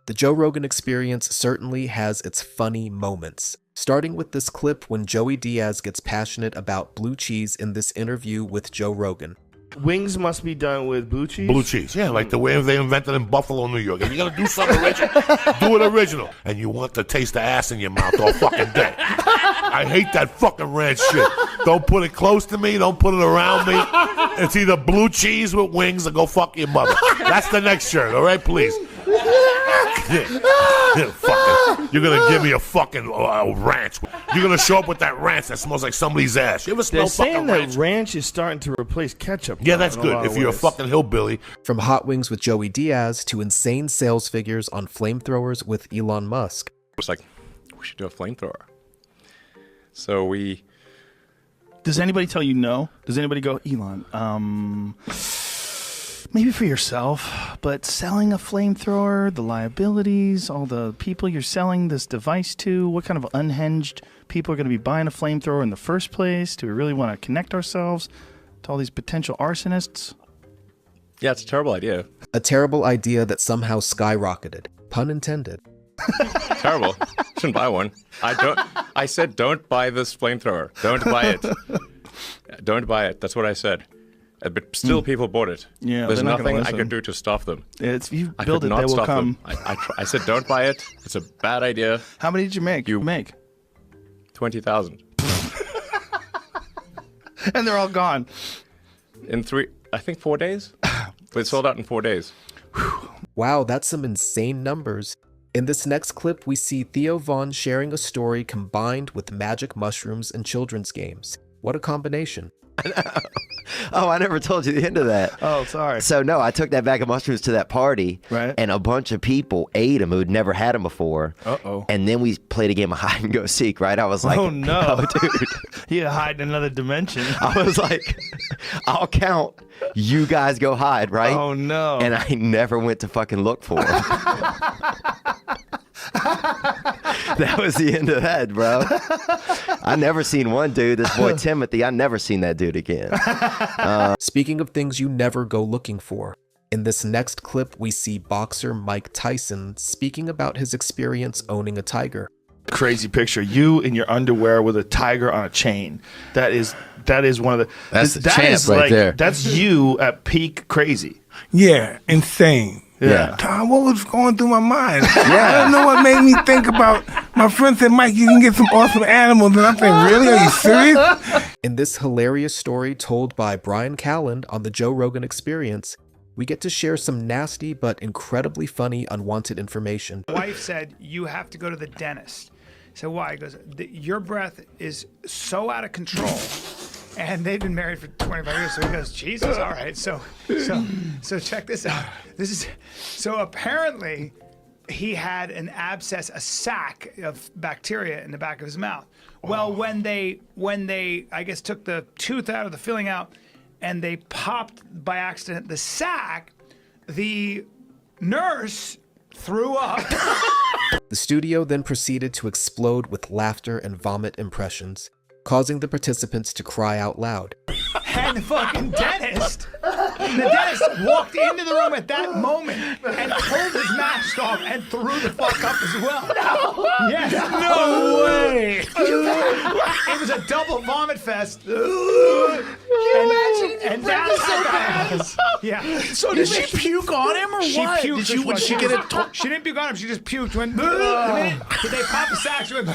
The Joe Rogan Experience certainly has its funny moments, starting with this clip when Joey Diaz gets passionate about blue cheese in this interview with Joe Rogan. Wings must be done with blue cheese? Blue cheese, yeah, like the way they invented in Buffalo, New York. If you're going to do something original, do it original. And you want to taste the ass in your mouth all fucking day. I hate that fucking ranch shit. Don't put it close to me. Don't put it around me. It's either blue cheese with wings or go fuck your mother. That's the next shirt, all right, please. You're gonna give me a fucking ranch. You're gonna show up with that ranch that smells like somebody's ass. You ever smell fucking ranch? They're saying that ranch is starting to replace ketchup. Yeah, that's good if you're a fucking hillbilly. From hot wings with Joey Diaz to insane sales figures on flamethrowers with Elon Musk. It's like, we should do a flamethrower. So we... Does anybody tell you no? Does anybody go, Elon, maybe for yourself, but selling a flamethrower, the liabilities, all the people you're selling this device to, what kind of unhinged people are going to be buying a flamethrower in the first place? Do we really want to connect ourselves to all these potential arsonists? Yeah, it's a terrible idea. A terrible idea that somehow skyrocketed. Pun intended. Terrible. Shouldn't buy one. I said don't buy this flamethrower. Don't buy it. Don't buy it. That's what I said. But still, people bought it. Yeah, there's they're not nothing gonna I listen. could do to stop them. If you I build could it, not they will stop come. them. I said don't buy it. It's a bad idea. How many did you make? 20,000. And they're all gone. In 4 days? But it sold out in 4 days. Wow, that's some insane numbers. In this next clip, we see Theo Von sharing a story combined with magic mushrooms and children's games. What a combination. Oh, I never told you the end of that. Oh, sorry. So, no, I took that bag of mushrooms to that party, Right. and a bunch of people ate them who'd never had them before. Uh-oh. And then we played a game of hide and go seek, right? I was like, Oh, no. oh, dude. You hide in another dimension. I was like, I'll count. You guys go hide, right? Oh, no. And I never went to fucking look for them. That was the end of that, bro. I never seen one dude, this boy Timothy, I never seen that dude again. Speaking of things you never go looking for, in this next clip we see boxer Mike Tyson speaking about his experience owning a tiger. Crazy picture. You in your underwear with a tiger on a chain. That is one of the... That's the that champ is right there. That's you at peak crazy. Yeah, insane. Yeah. Tom, what was going through my mind? I don't know what made me think about. My friend said, Mike, you can get some awesome animals. And I'm saying, really? Are you serious? In this hilarious story told by Brian Callen on the Joe Rogan Experience, we get to share some nasty but incredibly funny unwanted information. My wife said, you have to go to the dentist. So why? He goes, your breath is so out of control. And they've been married for 25 years. So he goes, Jesus, all right. So check this out. So apparently he had an abscess, a sac of bacteria in the back of his mouth. Well, when they, I guess, took the tooth out of the filling out and they popped by accident the sac, the nurse threw up. The studio then proceeded to explode with laughter and vomit impressions, causing the participants to cry out loud. And the fucking dentist walked into the room at that moment and pulled his mask off and threw the fuck up as well. No! Yes. No way! It was a double vomit fest. Can you imagine? And that's so bad. Yeah. So did she puke on him or what? Did she get it? She didn't puke on him. She just puked. Went. Did they pop the sack? She went.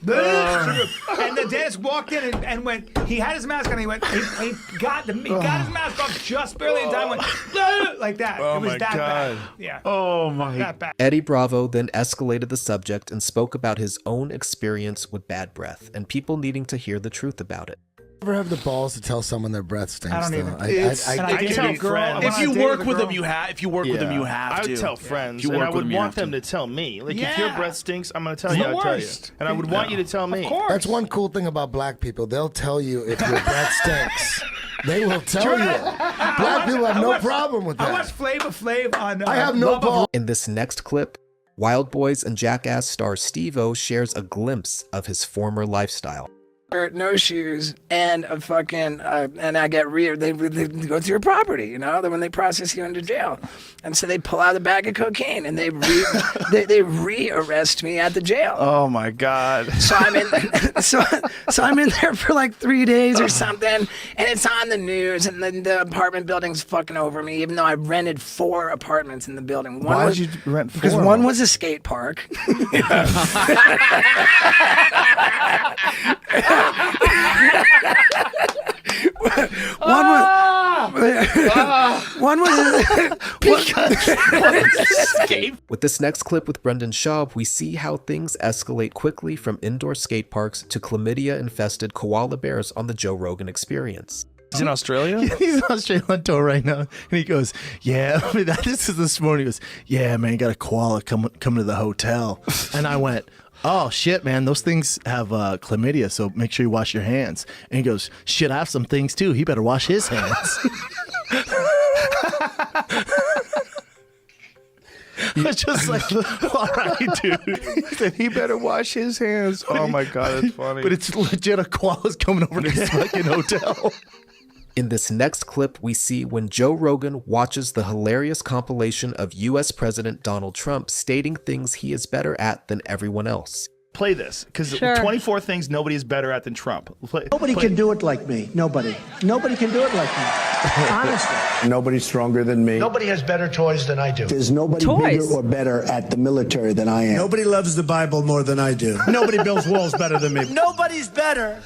And the dentist walked in and went. He had his mask on. He went. He got his mask off just barely in time. Went like that. Oh it was my that God. bad. Yeah. Oh my. That bad. Eddie Bravo then escalated the subject and spoke about his own experience with bad breath and people needing to hear the truth about it. Ever have the balls to tell someone their breath stinks? I don't though? even. I tell friends. If you work with them, you have. If you work with them, you have I to. would tell friends, If you and work I with would them, you want have them to. to tell me. Like, if Yeah. your breath stinks, I'm going to tell It's you. the I'll tell you. worst. And I would want you to tell me. Of course. That's one cool thing about black people. They'll tell you if your breath stinks. They will tell you. Black people have no problem with I that. watched Flavor Flav on. I have no problem. In this next clip, Wild Boys and Jackass star Steve-O shares a glimpse of his former lifestyle. no shoes, and a fucking, and I get they go to your property, you know, when they process you into jail. And so they pull out a bag of cocaine and they re-arrest me at the jail. Oh my God. So I'm in, so I'm in there for like 3 days or something, and it's on the news, and then the apartment building's fucking over me, even though I rented 4 apartments in the building. Why did you rent 4? Because one was a skate park. One was With this next clip with Brendan Schaub, we see how things escalate quickly from indoor skate parks to chlamydia-infested koala bears on the Joe Rogan Experience. He's in Australia? Yeah, he's in Australia on tour right now. And he goes, yeah, I mean, this is this morning. He goes, yeah, man, got a koala coming to the hotel. And I went, oh, shit, man, those things have chlamydia, so make sure you wash your hands. And he goes, shit, I have some things, too. He better wash his hands. I was just like, all right, dude. He said he better wash his hands. Oh, my God, that's funny. But it's legit a koala's coming over to this fucking hotel. In this next clip, we see when Joe Rogan watches the hilarious compilation of US President Donald Trump stating things he is better at than everyone else. Play this, because Sure. 24 things nobody is better at than Trump. Nobody can do it like me. Nobody. Nobody can do it like me. Honestly. Nobody's stronger than me. Nobody has better toys than I do. There's nobody bigger or better at the military than I am. Nobody loves the Bible more than I do. Nobody builds walls better than me. Nobody's better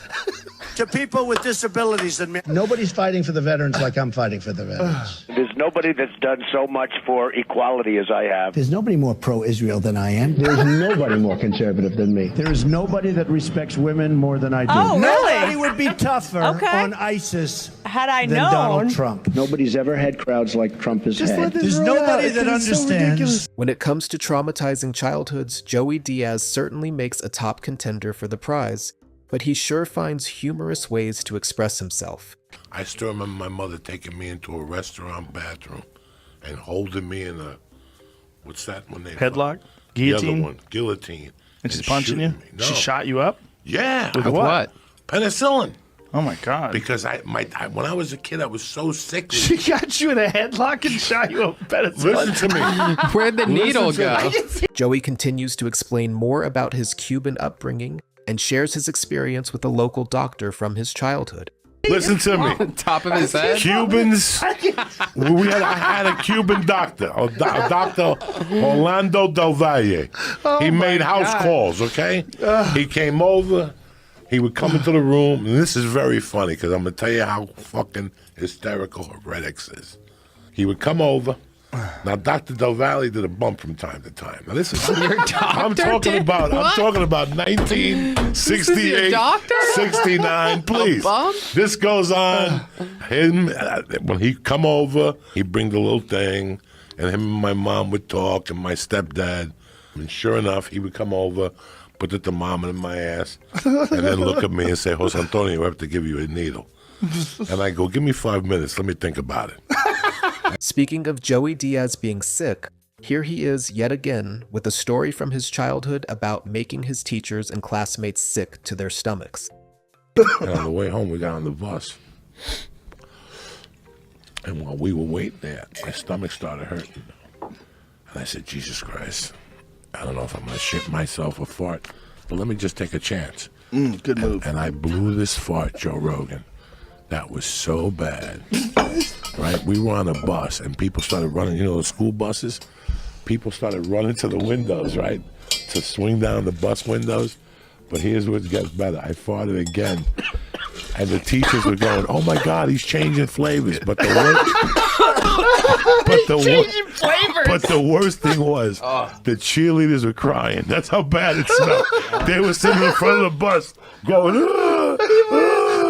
to people with disabilities than me. Nobody's fighting for the veterans like I'm fighting for the veterans. There's nobody that's done so much for equality as I have. There's nobody more pro-Israel than I am. There's nobody more conservative than me. There is nobody that respects women more than I do. Oh, really? Nobody would be tougher Okay. on ISIS Had I than known. Donald Trump. Nobody's ever had crowds like Trump has had. There's nobody that understands. When it comes to traumatizing childhoods, Joey Diaz certainly makes a top contender for the prize, but he sure finds humorous ways to express himself. I still remember my mother taking me into a restaurant bathroom and holding me in a, what's that one? Headlock? The Guillotine? other one, guillotine. And she's punching you? shooting me. No. She shot you up? Yeah. With what? Penicillin. Oh, my God. Because when I was a kid, I was so sickly. She got you in a headlock and shot you up. Listen to me. Where'd the needle go? Joey continues to explain more about his Cuban upbringing and shares his experience with a local doctor from his childhood. Listen to me. On top of his head? Cubans. I had a Cuban doctor, Dr. Orlando Del Valle. He made house calls, okay? He came over. He would come into the room, and this is very funny because I'm going to tell you how fucking hysterical Heretics is. He would come over. Now, Dr. Del Valle did a bump from time to time. Now, this is I'm talking about 1968, 69. Please, this goes on. Him when he come over, he bring the little thing, and him and my mom would talk, and my stepdad. And sure enough, he would come over, put the thermometer in my ass, and then look at me and say, "Jose Antonio, we have to give you a needle." And I go, "Give me 5 minutes. Let me think about it." Speaking of Joey Diaz being sick, here he is yet again with a story from his childhood about making his teachers and classmates sick to their stomachs. And on the way home, we got on the bus. And while we were waiting there, my stomach started hurting. And I said, Jesus Christ, I don't know if I'm going to shit myself or fart, but let me just take a chance. Good move. And I blew this fart, Joe Rogan. That was so bad. Right? We were on a bus, and people started running, you know, the school buses? People started running to the windows, right? To swing down the bus windows. But here's what gets better. I farted again. And the teachers were going, "Oh my God, he's changing flavors." But the worst thing was the cheerleaders were crying. That's how bad it smelled. They were sitting in front of the bus going,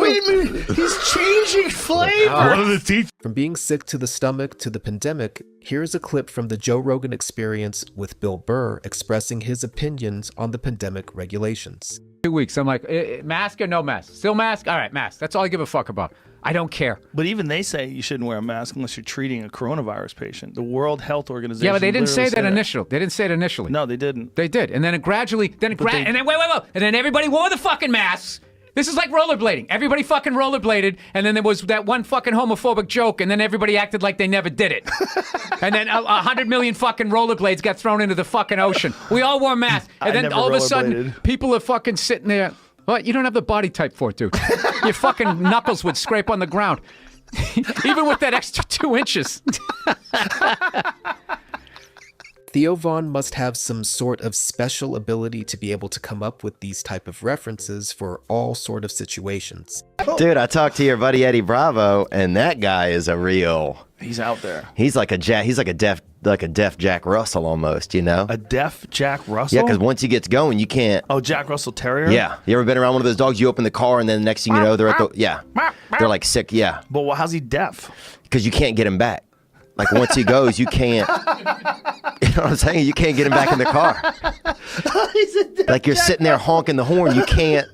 Wait a minute, he's changing flavor. One of the teachers. From being sick to the stomach to the pandemic, here's a clip from the Joe Rogan Experience with Bill Burr expressing his opinions on the pandemic regulations. 2 weeks. I'm like, mask or no mask? Still mask? All right, mask. That's all I give a fuck about. I don't care. But even they say you shouldn't wear a mask unless you're treating a coronavirus patient. The World Health Organization. Yeah, but they didn't say literally that initially. They didn't say it initially. No, they didn't. They did. And then it gradually, and then wait. And then everybody wore the fucking masks. This is like rollerblading. Everybody fucking rollerbladed, and then there was that one fucking homophobic joke, and then everybody acted like they never did it. And then 100 million fucking rollerblades got thrown into the fucking ocean. We all wore masks, and then all of a sudden, people are fucking sitting there. Well, you don't have the body type for it, dude. Your fucking knuckles would scrape on the ground. Even with that extra 2 inches. Theo Von must have some sort of special ability to be able to come up with these type of references for all sort of situations. Dude, I talked to your buddy Eddie Bravo, and that guy is a real. He's out there. He's like a deaf Jack Russell almost, you know? A deaf Jack Russell? Yeah, because once he gets going, you can't. Oh, Jack Russell Terrier? Yeah. You ever been around one of those dogs? You open the car, and then the next thing you know, they're at the. Yeah. They're like sick. Yeah. But how's he deaf? Because you can't get him back. Like once he goes, you can't. You know what I'm saying? You can't get him back in the car. Like you're sitting there honking the horn. You can't.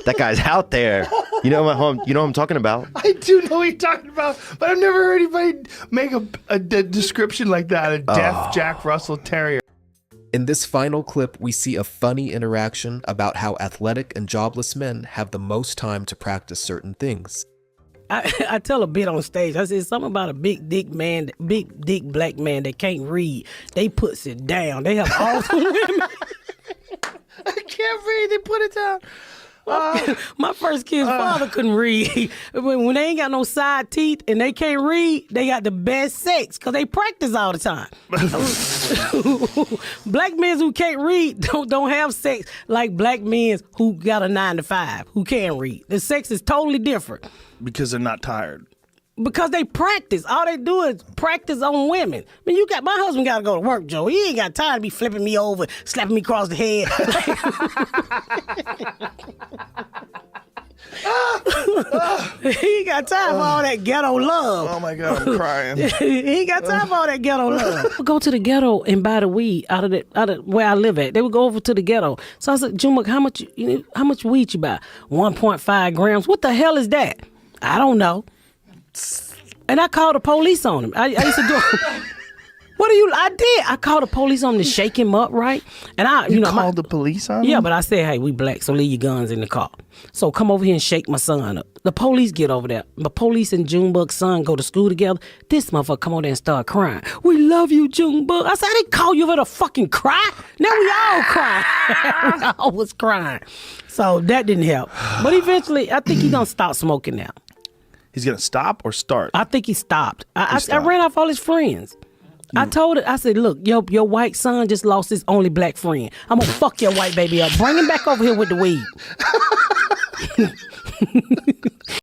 That guy's out there. You know what I'm talking about. I do know what you're talking about, but I've never heard anybody make a description like that. A deaf Jack Russell Terrier. In this final clip, we see a funny interaction about how athletic and jobless men have the most time to practice certain things. I tell a bit on stage. I said something about a big dick black man that can't read. They puts it down. They have all the women. I can't read. They put it down. My first kid's father couldn't read. When they ain't got no side teeth and they can't read, they got the best sex because they practice all the time. Black men who can't read don't have sex like black men who got a 9-to-5 who can read. The sex is totally different. Because they're not tired. Because they practice. All they do is practice on women. I mean, my husband got to go to work, Joe. He ain't got time to be flipping me over, slapping me across the head. He ain't got time for all that ghetto love. Oh my God, I'm crying. He ain't got time for all that ghetto love. We'll go to the ghetto and buy the weed out of where I live at. They would go over to the ghetto. So I said, Juma, how much weed you buy? 1.5 grams. What the hell is that? I don't know. And I called the police on him. I used to do. I did. I called the police on him to shake him up, right? And you called the police on him? Yeah, but I said, hey, we black, so leave your guns in the car. So come over here and shake my son up. The police get over there. The police and Junebug's son go to school together. This motherfucker come over there and start crying. We love you, Junebug. I said, I didn't call you for to fucking cry. Now we all crying. We all was crying. So that didn't help. But eventually, I think he's going to stop smoking now. He's going to stop or start? I think he stopped. I ran off all his friends. I told it, I said, look, your white son just lost his only black friend. I'm going to fuck your white baby up. Bring him back over here with the weed.